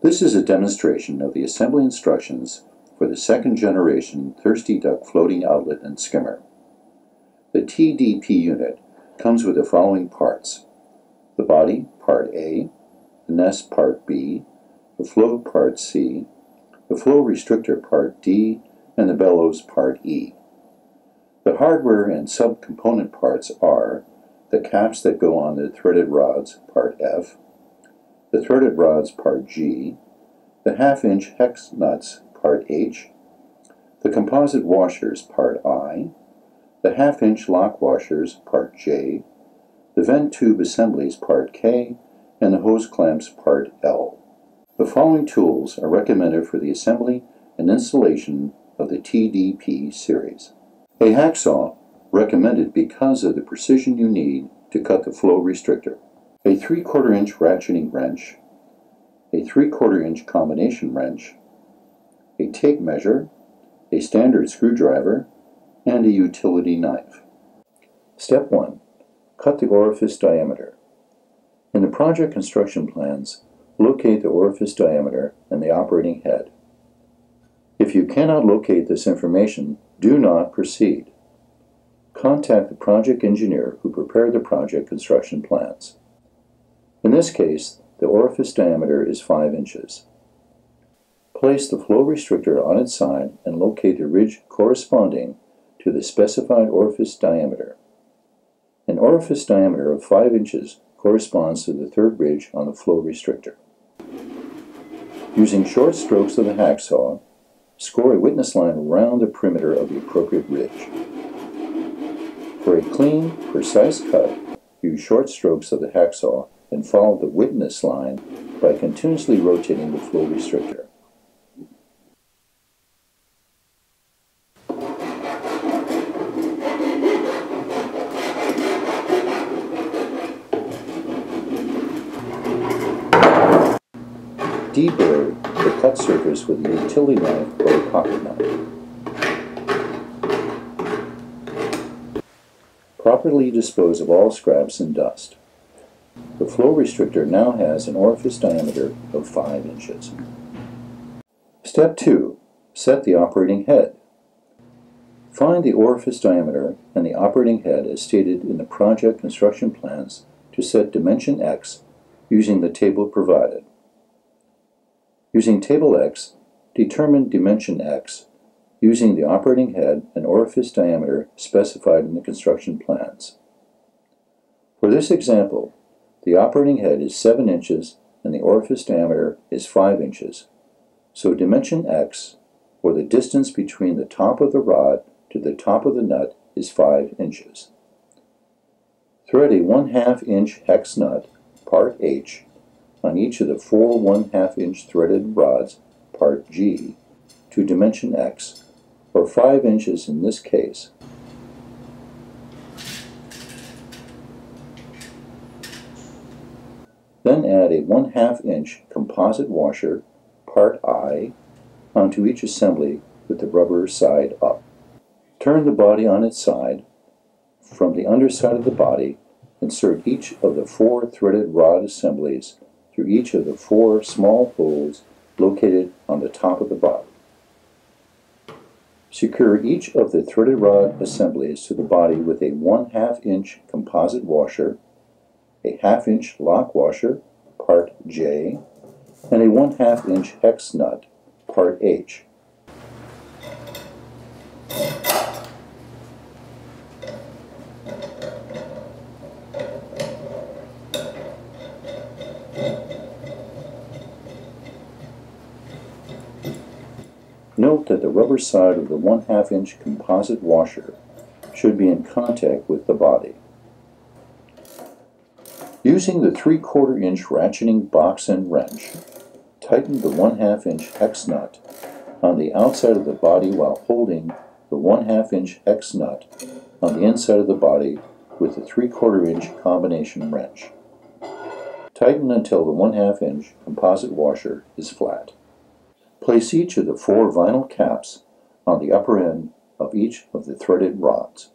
This is a demonstration of the assembly instructions for the second generation Thirsty Duck floating outlet and skimmer. The TDP unit comes with the following parts: the body, part A, the nest, part B, the float, part C, the flow restrictor, part D, and the bellows, part E. The hardware and sub-component parts are the caps that go on the threaded rods, part F, the threaded rods, part G, the half-inch hex nuts, part H, the composite washers, part I, the half-inch lock washers, part J, the vent tube assemblies, part K, and the hose clamps, part L. The following tools are recommended for the assembly and installation of the TDP series. A hacksaw, recommended because of the precision you need to cut the flow restrictor. A 3/4 inch ratcheting wrench, a 3/4 inch combination wrench, a tape measure, a standard screwdriver, and a utility knife. Step 1. Cut the orifice diameter. In the project construction plans, locate the orifice diameter and the operating head. If you cannot locate this information, do not proceed. Contact the project engineer who prepared the project construction plans. In this case, the orifice diameter is 5 inches. Place the flow restrictor on its side and locate the ridge corresponding to the specified orifice diameter. An orifice diameter of 5 inches corresponds to the third ridge on the flow restrictor. Using short strokes of the hacksaw, score a witness line around the perimeter of the appropriate ridge. For a clean, precise cut, use short strokes of the hacksaw and follow the witness line by continuously rotating the flow restrictor. Deburr the cut surface with a utility knife or a pocket knife. Properly dispose of all scraps and dust. The flow restrictor now has an orifice diameter of 5 inches. Step 2. Set the operating head. Find the orifice diameter and the operating head as stated in the project construction plans to set dimension X using the table provided. Using Table X, determine dimension X using the operating head and orifice diameter specified in the construction plans. For this example, the operating head is 7 inches and the orifice diameter is 5 inches, so dimension X, or the distance between the top of the rod to the top of the nut, is 5 inches. Thread a 1/2 inch hex nut, part H, on each of the 4 1/2 inch threaded rods, part G, to dimension X, or 5 inches in this case. Then add a 1/2 inch composite washer, part I, onto each assembly with the rubber side up. Turn the body on its side. From the underside of the body, insert each of the 4 threaded rod assemblies through each of the 4 small holes located on the top of the body. Secure each of the threaded rod assemblies to the body with a 1/2 inch composite washer, a 1/2 inch lock washer, part J, and a 1/2 inch hex nut, part H. Note that the rubber side of the 1/2 inch composite washer should be in contact with the body. Using the 3/4 inch ratcheting box end wrench, tighten the 1/2 inch hex nut on the outside of the body while holding the 1/2 inch hex nut on the inside of the body with the 3/4 inch combination wrench. Tighten until the 1/2 inch composite washer is flat. Place each of the 4 vinyl caps on the upper end of each of the threaded rods.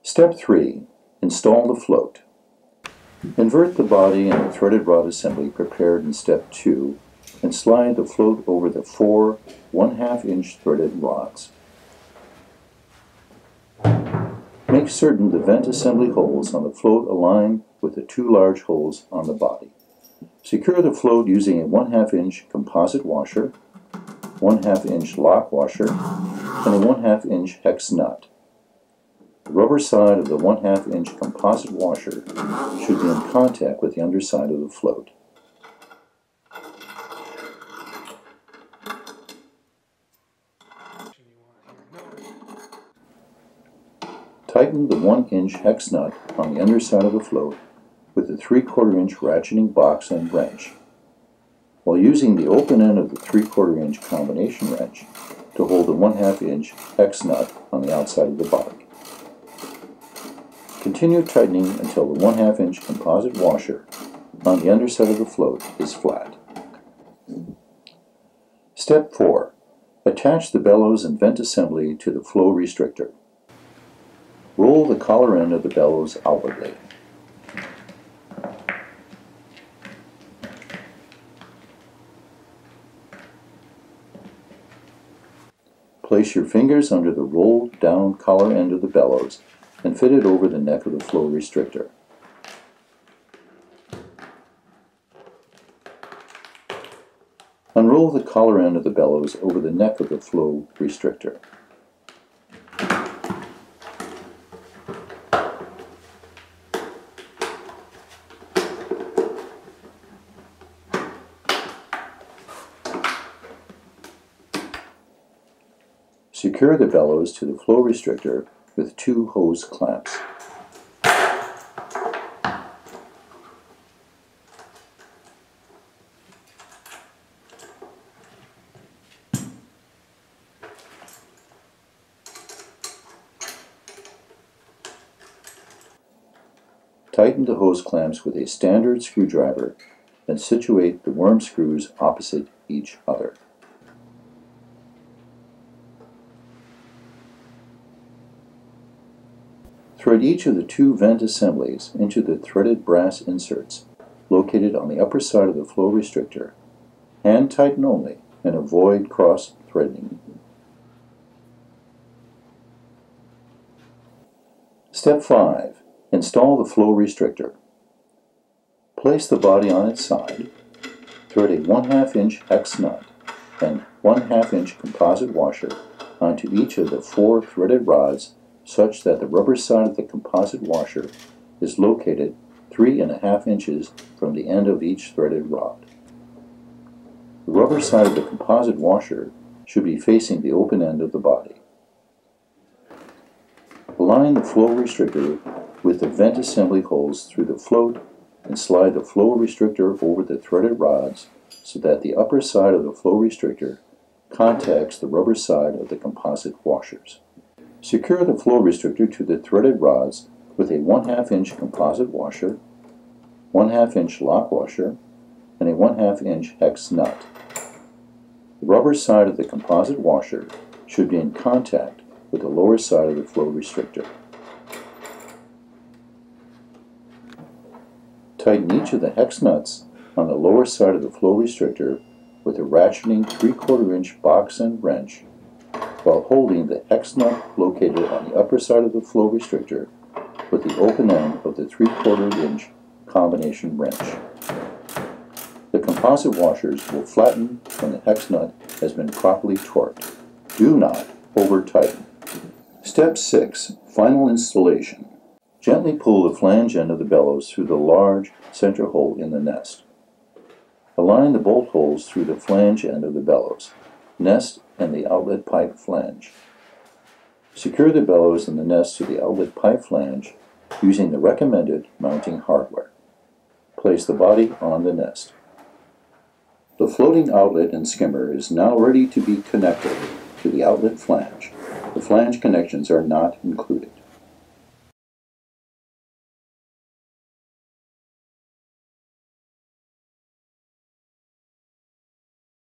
Step 3. Install the float. Invert the body and the threaded rod assembly prepared in step 2 and slide the float over the 4 1/2-inch threaded rods. Make certain the vent assembly holes on the float align with the 2 large holes on the body. Secure the float using a 1/2-inch composite washer, 1/2-inch lock washer, and a 1/2-inch hex nut. The rubber side of the 1/2-inch composite washer should be in contact with the underside of the float. Tighten the 1-inch hex nut on the underside of the float with the 3/4-inch ratcheting box and wrench, while using the open end of the 3/4-inch combination wrench to hold the 1/2-inch hex nut on the outside of the body. Continue tightening until the 1/2-inch composite washer on the underside of the float is flat. Step 4. Attach the bellows and vent assembly to the flow restrictor. Roll the collar end of the bellows outwardly. Place your fingers under the rolled down collar end of the bellows and fit it over the neck of the flow restrictor. Unroll the collar end of the bellows over the neck of the flow restrictor. Secure the bellows to the flow restrictor with 2 hose clamps. Tighten the hose clamps with a standard screwdriver and situate the worm screws opposite each other. Thread each of the 2 vent assemblies into the threaded brass inserts located on the upper side of the flow restrictor. Hand tighten only and avoid cross-threading. Step 5. Install the flow restrictor. Place the body on its side. Thread a 1/2-inch hex nut and 1/2-inch composite washer onto each of the 4 threaded rods such that the rubber side of the composite washer is located 3.5 inches from the end of each threaded rod. The rubber side of the composite washer should be facing the open end of the body. Align the flow restrictor with the vent assembly holes through the float and slide the flow restrictor over the threaded rods so that the upper side of the flow restrictor contacts the rubber side of the composite washers. Secure the flow restrictor to the threaded rods with a 1/2-inch composite washer, 1/2-inch lock washer, and a 1/2-inch hex nut. The rubber side of the composite washer should be in contact with the lower side of the flow restrictor. Tighten each of the hex nuts on the lower side of the flow restrictor with a ratcheting 3/4-inch box and wrench, while holding the hex nut located on the upper side of the flow restrictor with the open end of the 3/4-inch combination wrench. The composite washers will flatten when the hex nut has been properly torqued. Do not over-tighten. Step 6. Final installation. Gently pull the flange end of the bellows through the large center hole in the nest. Align the bolt holes through the flange end of the bellows, nest, and the outlet pipe flange. Secure the bellows and the nest to the outlet pipe flange using the recommended mounting hardware. Place the body on the nest. The floating outlet and skimmer is now ready to be connected to the outlet flange. The flange connections are not included.